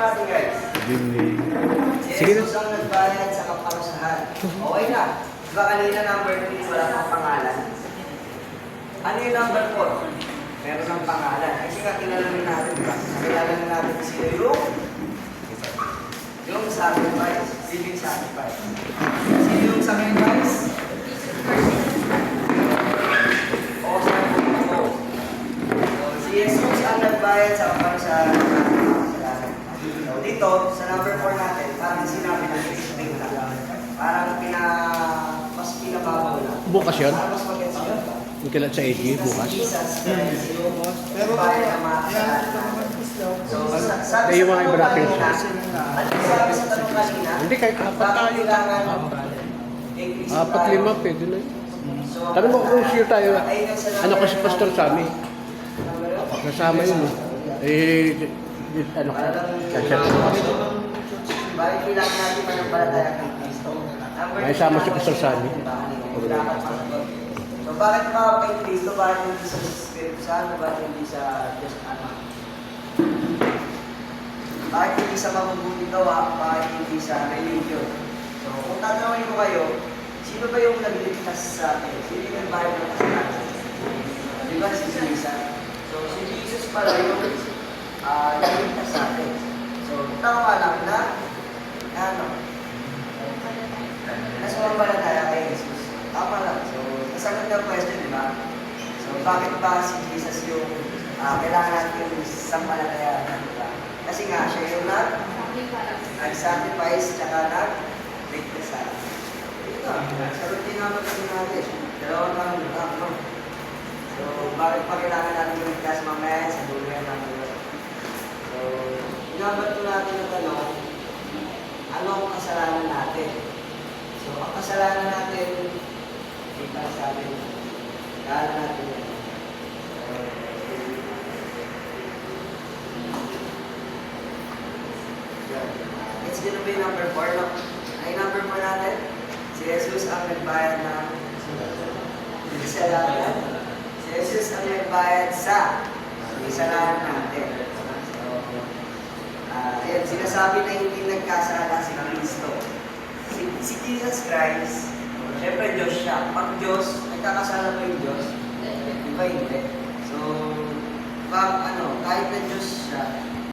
natin guys. Si Jesus ang nagbayad sa kaparusahan. Okay na. Diba kanina number 3 wala pang pangalan? Ano yung number 4? Meron ng pangalan. Kasi nga kinalamin natin, diba? Kilala na natin sino yung sacrifice. Living sacrifice. Sino yung sacrifice? O sacrifice ko. So, si Jesus ang nagbayad sa kaparusahan ng ating kasalanan. So, dito, sa number 4 natin, parang sinabi na explain na. Parang mas pinababaw na. Bukas yun? Parang mas magets yun. Yung kailan sa 80, bukas. Pero Eh, yung mga ibrating siya. Ano sabi sa tanong kanina? Hindi, kahit apat tayo. Apat, lima, pwede na yun. Tanong mo kung sure tayo, ano kasi pastor sa amin. Kasama yun. Ano ka? Kasya. Bakit kailangan natin manampalataya kay Kristo? May sama si pastor sa amin. So bakit pa kay Kristo? Bakit hindi sa Espiritu Santo? Bakit hindi sa Diyos Ama? Bakit hindi sa mabubuting gawa? Bakit hindi sa religion? So kung tatanungin ko kayo, sino ba yung nagliligtas sa atin? Sino yung nagbayad ng kasalanan? Di ba si Jesus? So si Jesus pala yung nagliligtas sa atin. So tama lang na ano? Nasumampalataya kay Jesus. Tama lang. So nasagot na question, di ba? So bakit ba si Jesus yung kailangan natin yung sampalataya na, di ba? Kasi nga, siya yung nag-sacrifice tsaka nag-ligtas sa atin. Ito, sagot din naman kasi natin. Dalawang tanong, no? So, bakit pa kailangan natin yung ligtas mamaya sa dulo yan ng dulo? So, inabato natin ang tanong, ano ang kasalanan natin? So, ang kasalanan natin, kita sa atin, kaya natin yan. It's gonna be number 4, no? Ay, number 4 natin, si Jesus ang nagbayad ng kasalanan. Si Jesus ang nagbayad sa kasalanan natin. So, ayan, sinasabi na hindi nagkasala si Kristo. Si Jesus Christ, syempre Diyos siya. Pag Diyos, nagkakasala ba yung Diyos? Di ba hindi? So, kahit na Diyos siya,